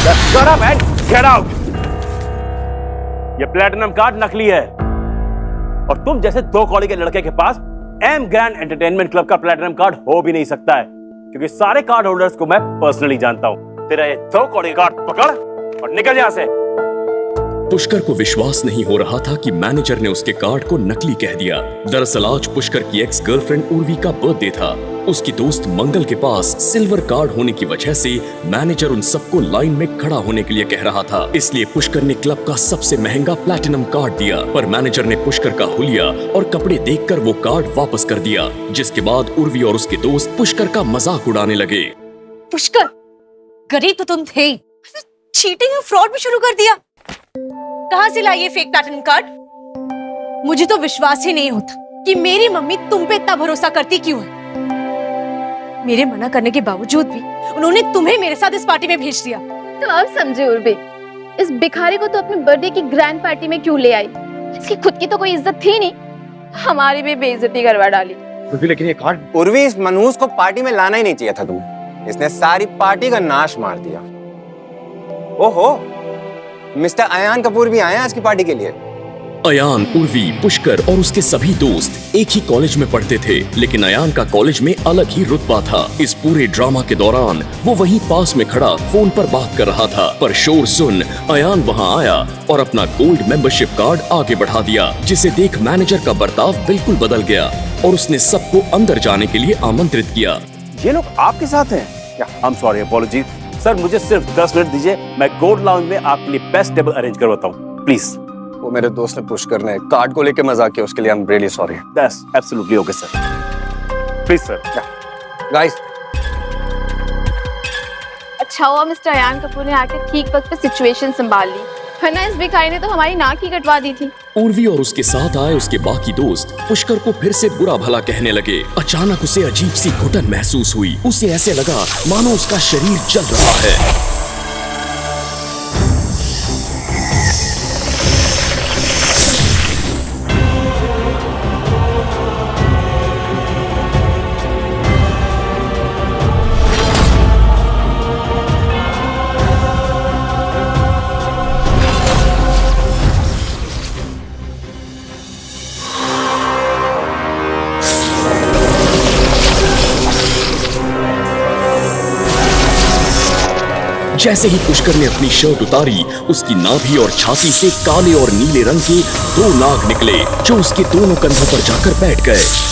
Shut up and get out! ये platinum card नकली है और तुम जैसे दो कौड़ी के लड़के के पास एम ग्रैंड एंटरटेनमेंट क्लब का प्लेटिनम कार्ड हो भी नहीं सकता है, क्योंकि सारे कार्ड होल्डर्स को मैं पर्सनली जानता हूं। तेरा ये दो कौड़ी कार्ड पकड़ और निकल यहां से। पुष्कर को विश्वास नहीं हो रहा था कि मैनेजर ने उसके कार्ड को नकली कह दिया। दरअसल आज पुष्कर की एक्स गर्लफ्रेंड उर्वी का बर्थडे था। उसकी दोस्त मंगल के पास सिल्वर कार्ड होने की वजह से मैनेजर उन सबको लाइन में खड़ा होने के लिए कह रहा था, इसलिए पुष्कर ने क्लब का सबसे महंगा प्लैटिनम कार्ड दिया। पर मैनेजर ने पुष्कर का हुलिया और कपड़े देखकर वो कार्ड वापस कर दिया, जिसके बाद उर्वी और उसके दोस्त पुष्कर का मजाक उड़ाने लगे। पुष्कर, गरीब तो तुम थे ही, चीटिंग और फ्रॉड भी शुरू कर दिया। कहां से लाई ये फेक प्लैटिनम कार्ड? मुझे तो विश्वास ही नहीं होता कि मेरी मम्मी तुम पे इतना भरोसा करती क्यों है। मेरे मना करने के बावजूद भी उन्होंने तुम्हें मेरे साथ इस पार्टी में भेज दिया। तो आप समझे उर्वी, इस भिखारी को तो अपने बर्थडे की ग्रैंड पार्टी में क्यों ले आई? इसकी खुद की तो कोई इज्जत थी नहीं, हमारी भी बेइज्जती करवा डाली। लेकिन ये कार्ड उर्वी, इस मनहूस को पार्टी में लाना ही नहीं चाहिए था तुम्हें। इसने सारी पार्टी का नाश मार दिया। ओहो, मिस्टर अयान कपूर भी आए हैं आज की पार्टी के लिए। अयान, उर्वी, पुष्कर और उसके सभी दोस्त एक ही कॉलेज में पढ़ते थे, लेकिन अयान का कॉलेज में अलग ही रुतबा था। इस पूरे ड्रामा के दौरान वो वहीं पास में खड़ा फोन पर बात कर रहा था, पर शोर सुन अयान वहां आया और अपना गोल्ड मेंबरशिप कार्ड आगे बढ़ा दिया, जिसे देख मैनेजर का बर्ताव बिल्कुल बदल गया और उसने सबको अंदर जाने के लिए आमंत्रित किया। ये लोग आपके साथ हैं? I am sorry, apology sir, मुझे सिर्फ 10 मिनट दीजिए, मैं गोल्ड लाउंज में आपके लिए बेस्ट टेबल अरेंज करवाता हूँ, प्लीज। वो मेरे दोस्त ने पुष्कर ने कार्ड को लेके मजाक किया, उसके लिए I am really sorry. That's absolutely okay sir, please sir. Guys, अच्छा हुआ मिस्टर अयान कपूर ने आके ठीक वक्त पे सिचुएशन संभाल ली, वरना इस भिखारी ने तो हमारी नाक ही कटवा दी थी। उर्वी और उसके साथ आए उसके बाकी दोस्त पुष्कर को फिर से बुरा भला कहने लगे। अचानक उसे अजीब सी घुटन महसूस हुई। उसे ऐसे लगा मानो उसका शरीर जल रहा है। जैसे ही पुष्कर ने अपनी शर्ट उतारी, उसकी नाभि और छाती से काले और नीले रंग के दो नाग निकले, जो उसके दोनों कंधों पर जाकर बैठ गए।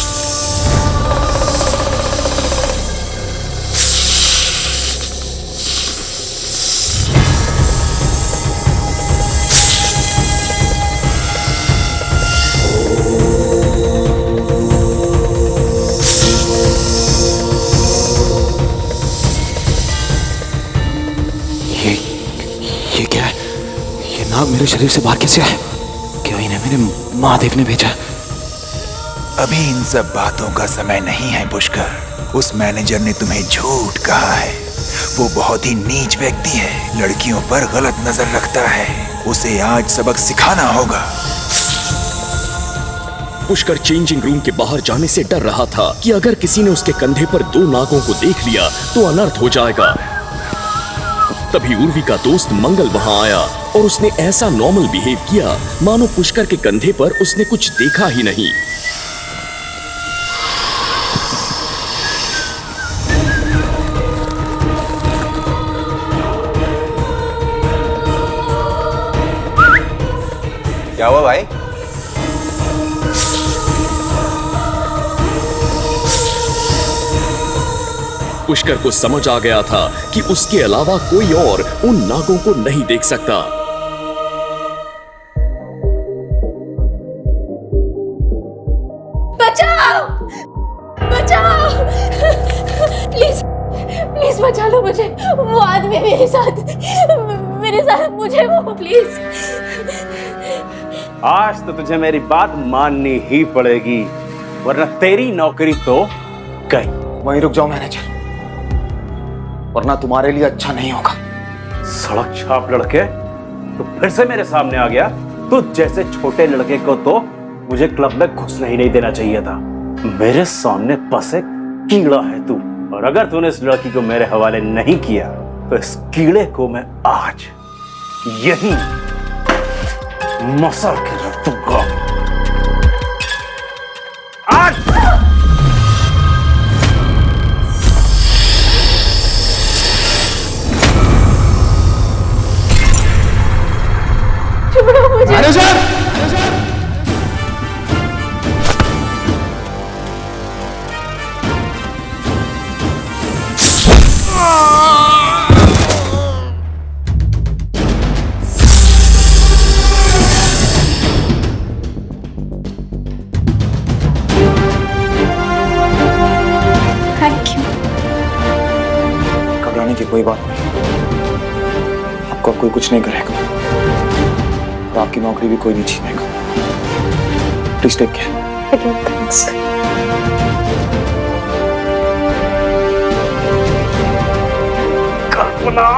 ये क्या है? ये नाग मेरे शरीर से बाहर कैसे आया? क्या इन्हें मेरे महादेव ने भेजा? अभी इन सब बातों का समय नहीं है पुष्कर। उस मैनेजर ने तुम्हें झूठ कहा है। वो बहुत ही नीच व्यक्ति है, लड़कियों पर गलत नजर रखता है। उसे आज सबक सिखाना होगा। पुष्कर चेंजिंग रूम के बाहर जाने से डर रहा था कि अगर किसी ने उसके कंधे पर दो नागों को देख लिया तो अनर्थ हो जाएगा। तभी उर्वी का दोस्त मंगल वहां आया और उसने ऐसा नॉर्मल बिहेव किया मानो पुष्कर के कंधे पर उसने कुछ देखा ही नहीं। क्या हुआ भाई? पुष्कर को समझ आ गया था कि उसके अलावा कोई और उन नागों को नहीं देख सकता। बचाओ! बचाओ! प्लीज, प्लीज बचा लो मुझे। वो आदमी मेरे साथ मुझे वो प्लीज। आज तो तुझे मेरी बात माननी ही पड़ेगी, वरना तेरी नौकरी तो गई। वहीं रुक जाओ मैनेजर, वरना तुम्हारे लिए अच्छा नहीं होगा। सड़क छाप लड़के, तो फिर से मेरे सामने आ गया। तू जैसे छोटे लड़के को तो मुझे क्लब में घुसने ही नहीं देना चाहिए था। मेरे सामने बस एक कीड़ा है तू, और अगर तूने इस लड़की को मेरे हवाले नहीं किया तो इस कीड़े को मैं आज यहीं मसल के रख दूंगा। आज मैनेजर! Thank you. घबराने की कोई बात नहीं, आपको कोई कुछ नहीं करेगा और आपकी नौकरी भी कोई नहीं छीनेगा। Please take care. Thanks. Kalpana,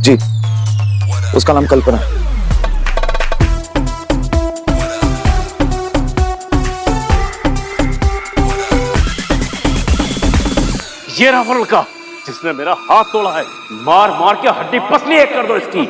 ji, उसका नाम कल्पना है। ये रहा वो लड़का जिसने मेरा हाथ तोड़ा है। मार मार के हड्डी पसली एक कर दो इसकी।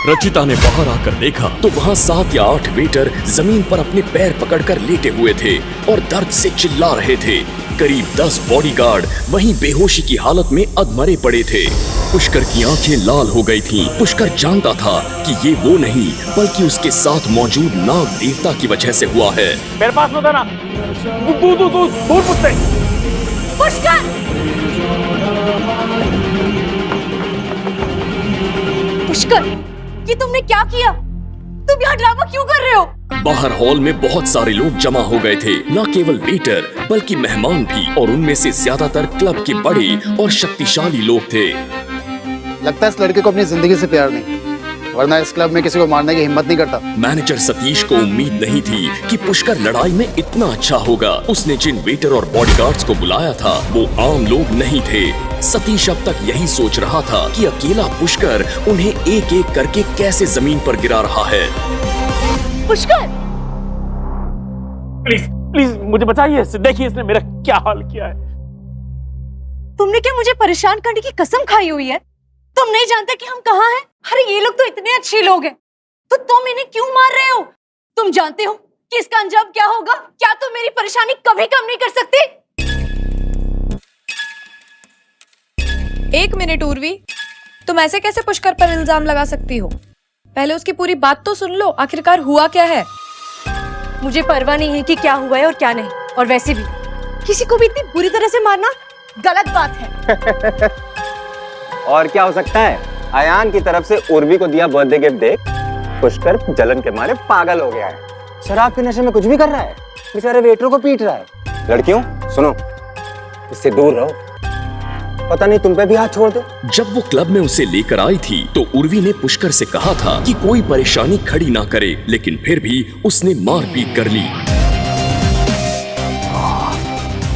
रचिता ने बाहर आकर देखा तो वहाँ 7 या 8 वेटर जमीन पर अपने पैर पकड़कर लेटे हुए थे और दर्द से चिल्ला रहे थे। करीब 10 बॉडीगार्ड वहीं बेहोशी की हालत में अधमरे पड़े थे। पुष्कर की आंखें लाल हो गई थीं। पुष्कर जानता था कि ये वो नहीं बल्कि उसके साथ मौजूद नाग देवता की वजह से हुआ है। मेरे पास होता ना, दूर पुछते। पुष्कर! पुष्कर, ये तुमने क्या किया? तुम यहाँ ड्रामा क्यों कर रहे हो? बाहर हॉल में बहुत सारे लोग जमा हो गए थे, न केवल वेटर बल्कि मेहमान भी, और उनमें से ज्यादातर क्लब के बड़े और शक्तिशाली लोग थे। लगता है इस लड़के को अपनी जिंदगी से प्यार नहीं, वरना इस क्लब में किसी को मारने की हिम्मत नहीं करता। मैनेजर सतीश को उम्मीद नहीं थी कि पुष्कर लड़ाई में इतना अच्छा होगा। उसने जिन वेटर और बॉडीगार्ड्स को बुलाया था वो आम लोग नहीं थे। सतीश अब तक यही सोच रहा था कि अकेला पुष्कर उन्हें एक एक करके कैसे जमीन पर गिरा रहा है। पुष्कर! प्लीज प्लीज मुझे बचाइए इससे। देखिए इसने मेरा क्या हाल किया है। तुमने क्या मुझे परेशान करने की कसम खाई हुई है? तुम नहीं जानते कि हम कहाँ हैं? अरे ये लोग तो इतने अच्छे लोग हैं, तो तुम इन्हें क्यों मार रहे हो? तुम जानते हो कि इसका अंजाम क्या होगा? क्या तुम मेरी परेशानी कभी कम नहीं कर सकते? एक मिनट उर्वी, तुम ऐसे कैसे पुष्कर पर इल्जाम लगा सकती हो? पहले उसकी पूरी बात तो सुन लो, आखिरकार हुआ क्या है? मुझे परवाह नहीं है कि क्या हुआ है और क्या नहीं, और वैसे भी किसी को भी इतनी बुरी तरह से मारना गलत बात है। और क्या हो सकता है? अयान की तरफ से उर्वी को दिया बर्थडे गिफ्ट देख पुष्कर जलन के मारे पागल हो गया है। शराब के नशे में कुछ भी कर रहा है, बेचारे वेटरों को पीट रहा है। लड़कियों सुनो, इससे दूर रहो, पता नहीं तुम पे भी हाथ छोड़ दे। जब वो क्लब में उसे लेकर आई थी तो उर्वी ने पुष्कर से कहा था कि कोई परेशानी खड़ी ना करे, लेकिन फिर भी उसने मारपीट कर ली।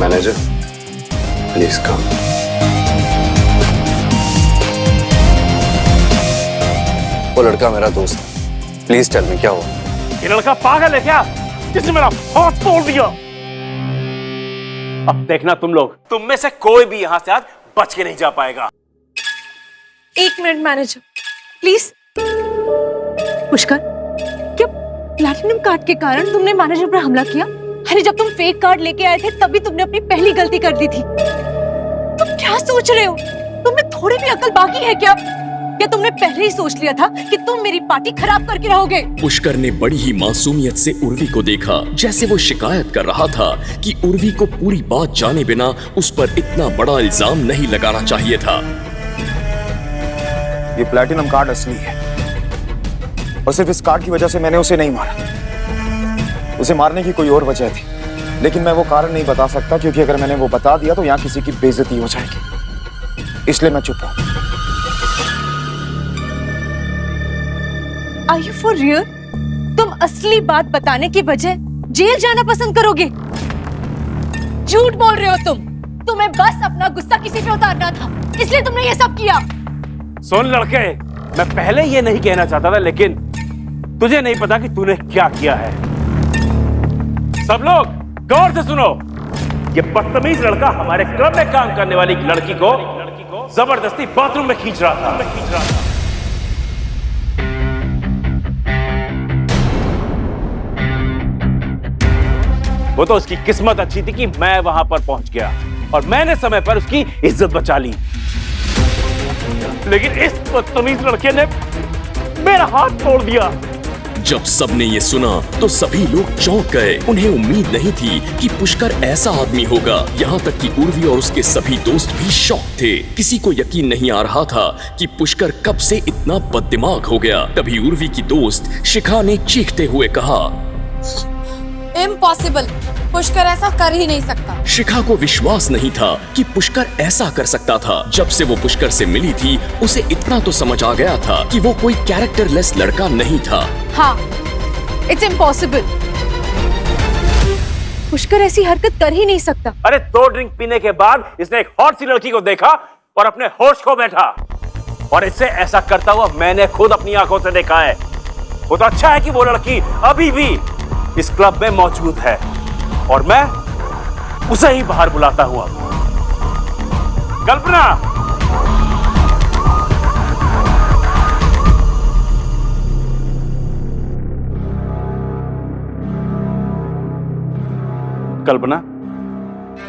Manager please come. वो लड़का मेरा दोस्त है, प्लीज टेल मी क्या हुआ? ये लड़का पागल है क्या जिसने मेरा हाथ तोड़ दिया? अब देखना तुम लोग, तुम में से कोई भी यहां से आज बच के नहीं जा पाएगा। एक मिनट मैनेजर प्लीज। पुष्कर, क्या प्लैटिनम कार्ड के कारण तुमने मैनेजर पर हमला किया? अरे जब तुम फेक कार्ड लेके आए थे तभी तुमने अपनी पहली गलती कर दी थी। तुम क्या सोच रहे हो? तुम्हें थोड़ी भी अकल बाकी है क्या? या तुमने पहले ही सोच लिया था कि तुम मेरी पार्टी खराब करके रहोगे? पुष्कर ने बड़ी ही मासूमियत से उर्वी को देखा, जैसे वो शिकायत कर रहा था कि उर्वी को पूरी बात जाने बिना उस पर इतना बड़ा इल्जाम नहीं लगाना चाहिए था। ये प्लैटिनम कार्ड असली है और सिर्फ इस कार्ड की वजह से मैंने उसे नहीं मारा। उसे मारने की कोई और वजह थी, लेकिन मैं वो कारण नहीं बता सकता क्योंकि अगर मैंने वो बता दिया तो यहाँ किसी की बेइज्जती हो जाएगी, इसलिए मैं चुप हूँ। Are you for real? तुम असली बात बताने की बजाय जेल जाना पसंद करोगे? झूठ बोल रहे हो तुम। तुम्हें बस अपना गुस्सा किसी पे उतारना था, इसलिए तुमने ये सब किया। सुन लड़के, मैं पहले ये नहीं कहना चाहता था, लेकिन तुझे नहीं पता कि तूने क्या किया है। सब लोग गौर से सुनो। ये बदतमीज लड़का हमारे क्लब में काम करने वाली एक लड़की को जबरदस्ती बाथरूम में खींच रहा था। वो तो उसकी किस्मत अच्छी थी कि मैं वहां पर पहुंच गया और मैंने समय पर उसकी इज्जत बचा ली, लेकिन इस बदतमीज लड़के ने मेरा हाथ तोड़ दिया। जब सबने ये सुना तो सभी लोग चौंक गए। उन्हें उम्मीद नहीं थी कि पुष्कर ऐसा आदमी होगा। यहाँ तक कि उर्वी और उसके सभी दोस्त भी शॉक थे। किसी को यकीन नहीं आ रहा था कि पुष्कर कब से इतना बददिमाग हो गया। तभी उर्वी की दोस्त शिखा ने चीखते हुए कहा, इम्पॉसिबल, पुष्कर ऐसा कर ही नहीं सकता। शिखा को विश्वास नहीं था कि पुष्कर ऐसा कर सकता था। जब से वो पुष्कर से मिली थी, उसे इतना तो समझ आ गया था कि वो कोई कैरेक्टरलेस लड़का नहीं था। हाँ, इट्स इम्पॉसिबल। पुष्कर ऐसी हरकत कर ही नहीं सकता। अरे 2 ड्रिंक पीने के बाद इसने एक हॉट सी लड़की को देखा और अपने होश खो बैठा, और इससे ऐसा करता हुआ मैंने खुद अपनी आंखों से देखा है। वो तो अच्छा है कि वो लड़की अभी भी इस क्लब में मौजूद है और मैं उसे ही बाहर बुलाता हूं। कल्पना, कल्पना,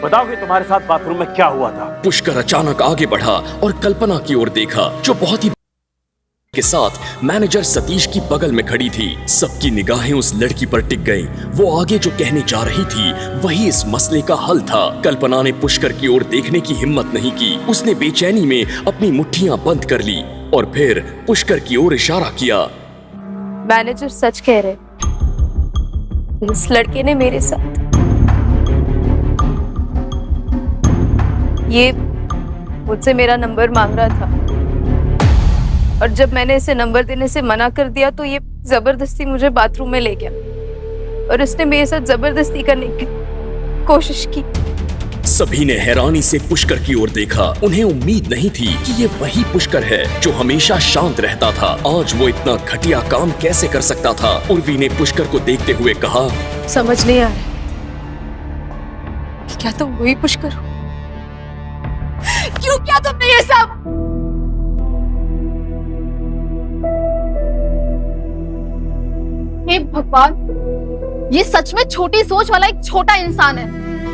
बताओ कि तुम्हारे साथ बाथरूम में क्या हुआ था? पुष्कर अचानक आगे बढ़ा और कल्पना की ओर देखा, जो बहुत ही के साथ मैनेजर सतीश की बगल में खड़ी थी। सबकी निगाहें उस लड़की पर टिक गईं। वो आगे जो कहने जा रही थी वही इस मसले का हल था। कल्पना ने पुष्कर की ओर देखने की हिम्मत नहीं की। उसने बेचैनी में अपनी मुट्ठियां बंद कर ली और फिर पुष्कर की ओर इशारा किया। मैनेजर सच कह रहे, इस लड़के ने मेरे साथ ये मुझसे मेरा नंबर मांग रहा था, और जब मैंने इसे नंबर देने से मना कर दिया तो ये जबरदस्ती मुझे बाथरूम में ले गया और इसने मेरे साथ जबरदस्ती करने की कोशिश की। सभी ने हैरानी से पुष्कर की ओर देखा। उन्हें उम्मीद नहीं थी कि ये वही पुष्कर है जो हमेशा शांत रहता था। आज वो इतना घटिया काम कैसे कर सकता था? उर्वी ने पुष्कर को देखते हुए कहा, समझ नहीं आ रहा कि क्या तुम वही पुष्कर हो? क्यों किया तुमने ये सब? हे भगवान, ये सच में छोटी सोच वाला एक छोटा इंसान है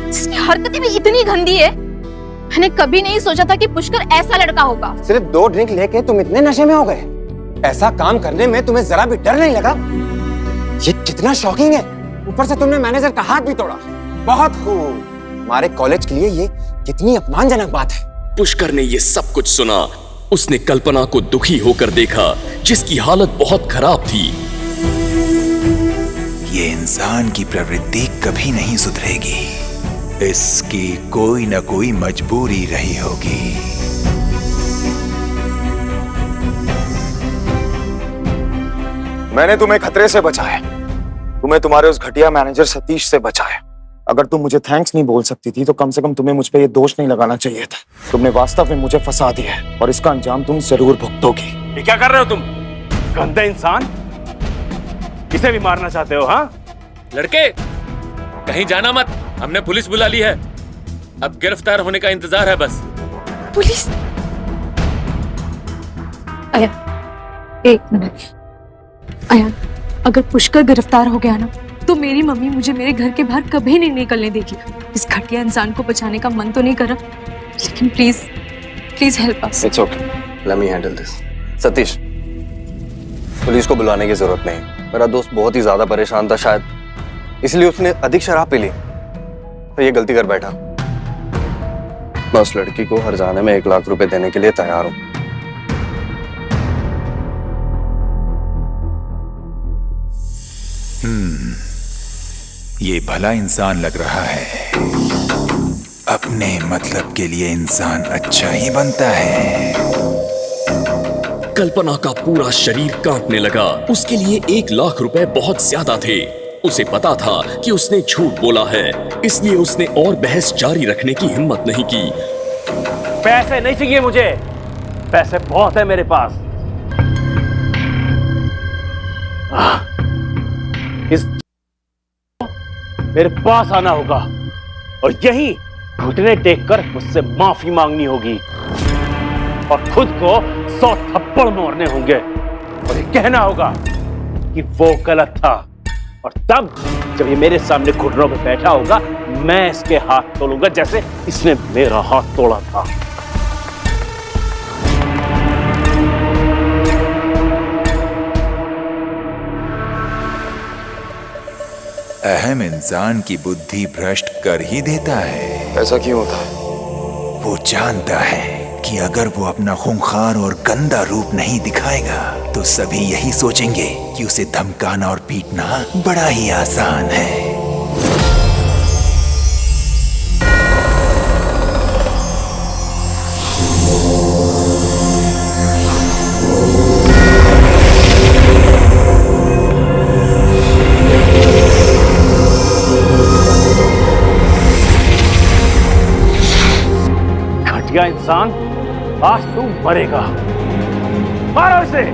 जिसकी हरकतें भी इतनी गंदी है। मैंने कभी नहीं सोचा था कि पुष्कर ऐसा लड़का होगा। सिर्फ 2 ड्रिंक लेके तुम इतने नशे में हो गए? ऐसा काम करने में तुम्हें जरा भी डर नहीं लगा? ये कितना शॉकिंग है। ऊपर से तुमने मैनेजर का हाथ भी तोड़ा। बहुत खूब। हमारे कॉलेज के लिए ये कितनी अपमानजनक बात है। पुष्कर ने ये सब कुछ सुना। उसने कल्पना को दुखी होकर देखा, जिसकी हालत बहुत खराब थी। ये इंसान की प्रवृत्ति कभी नहीं सुधरेगी। इसकी कोई न कोई मजबूरी रही होगी। मैंने तुम्हें खतरे से बचाया, तुम्हें तुम्हारे उस घटिया मैनेजर सतीश से बचाया। अगर तुम मुझे थैंक्स नहीं बोल सकती थी तो कम से कम तुम्हें मुझ पे ये दोष नहीं लगाना चाहिए था। तुमने वास्तव में मुझे फंसा दिया है और इसका अंजाम तुम जरूर भुगतोगी। ये क्या कर रहे हो तुम? गंदे इंसान, इसे भी मारना चाहते हो? हाँ लड़के, कहीं जाना मत, हमने पुलिस बुला ली है। अब गिरफ्तार होने का इंतजार है बस। पुलिस? आया, एक मिनट। आया, अगर पुष्कर गिरफ्तार हो गया ना तो मेरी मम्मी मुझे मेरे घर के बाहर कभी नहीं निकलने देगी। इस घटिया इंसान को बचाने का मन तो नहीं कर रहा, लेकिन please please help us. It's okay, let me handle this. Satish, police को बुलाने की जरूरत नहीं। मेरा दोस्त बहुत ही ज्यादा परेशान था, शायद इसलिए उसने अधिक शराब पी ली तो ये गलती कर बैठा। मैं उस लड़की को हर जाने में 1 लाख रुपए देने के लिए तैयार हूं। ये भला इंसान लग रहा है। अपने मतलब के लिए इंसान अच्छा ही बनता है। कल्पना का पूरा शरीर कांपने लगा। उसके लिए 1 लाख रुपए बहुत ज्यादा थे। उसे पता था कि उसने झूठ बोला है, इसलिए उसने और बहस जारी रखने की हिम्मत नहीं की। पैसे नहीं चाहिए मुझे, पैसे बहुत है मेरे पास। इस मेरे पास आना होगा और यही घुटने टेक कर मुझसे माफी मांगनी होगी और खुद को 100 थप्पड़ मारने होंगे और ये कहना होगा कि वो गलत था। और तब जब ये मेरे सामने घुटनों पे बैठा होगा, मैं इसके हाथ तोड़ूंगा जैसे इसने मेरा हाथ तोड़ा था। अहम इंसान की बुद्धि भ्रष्ट कर ही देता है। ऐसा क्यों होता है? वो जानता है कि अगर वो अपना खूंखार और गंदा रूप नहीं दिखाएगा तो सभी यही सोचेंगे कि उसे धमकाना और पीटना बड़ा ही आसान है। घटिया इंसान, आज तू मरेगा। मारो इसे।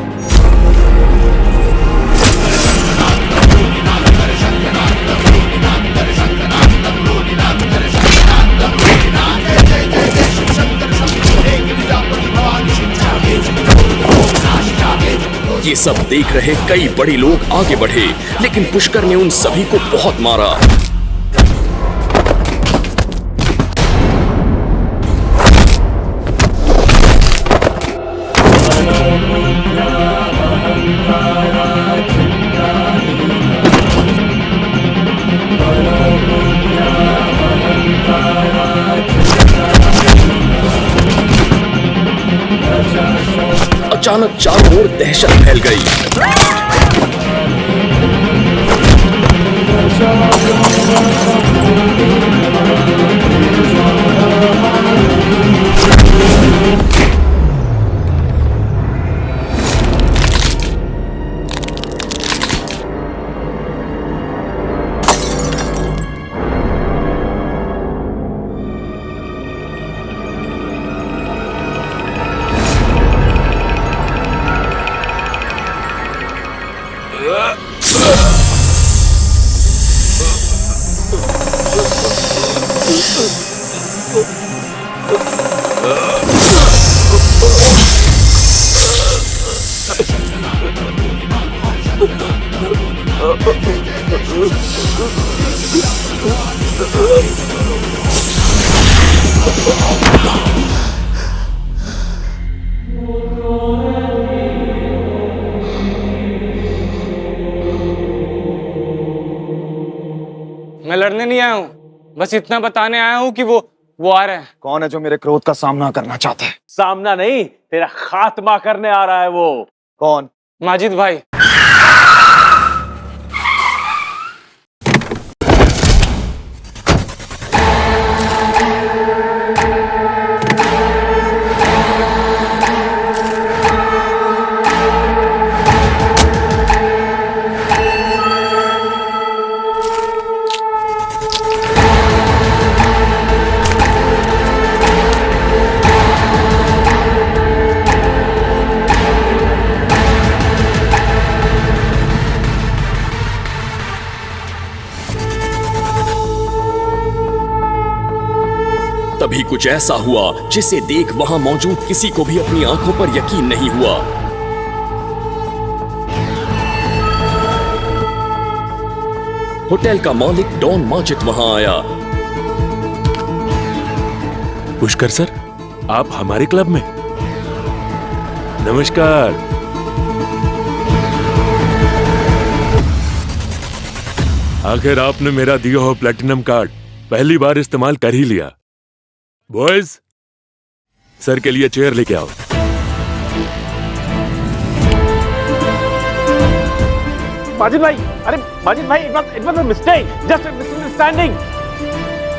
ये सब देख रहे कई बड़े लोग आगे बढ़े, लेकिन पुष्कर ने उन सभी को बहुत मारा। अचानक चारों ओर दहशत फैल गई। मैं लड़ने नहीं आया हूँ, बस इतना बताने आया हूँ कि वो आ रहे हैं। कौन है जो मेरे क्रोध का सामना करना चाहता है? सामना नहीं, तेरा खात्मा करने आ रहा है वो। कौन? माजिद भाई। तभी कुछ ऐसा हुआ जिसे देख वहां मौजूद किसी को भी अपनी आंखों पर यकीन नहीं हुआ। होटल का मालिक डॉन माजिद वहां आया। पुष्कर सर, आप हमारे क्लब में? नमस्कार। आखिर आपने मेरा दिया हुआ प्लैटिनम कार्ड पहली बार इस्तेमाल कर ही लिया। बॉयज, सर के लिए चेयर लेके आओ। माजिद भाई, अरे माजिद भाई, it was a mistake, just a misunderstanding.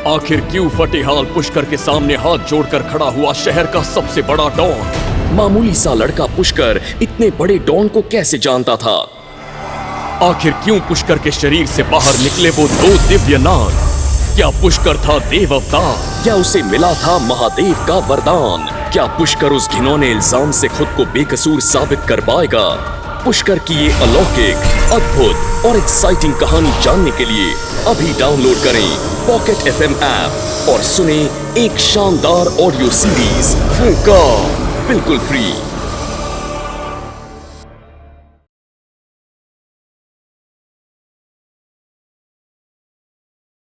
आखिर क्यों फतेहाल पुष्कर के सामने हाथ जोड़कर खड़ा हुआ शहर का सबसे बड़ा डॉन? मामूली सा लड़का पुष्कर इतने बड़े डॉन को कैसे जानता था? आखिर क्यों पुष्कर के शरीर से बाहर निकले वो दो दिव्य नाग? क्या पुष्कर था देव अवतार या उसे मिला था महादेव का वरदान? क्या पुष्कर उस घिनौने इल्जाम से खुद को बेकसूर साबित कर पाएगा? पुष्कर की ये अलौकिक, अद्भुत और एक्साइटिंग कहानी जानने के लिए अभी डाउनलोड करें पॉकेट FM ऐप और सुने एक शानदार ऑडियो सीरीज फूंकार, बिल्कुल फ्री।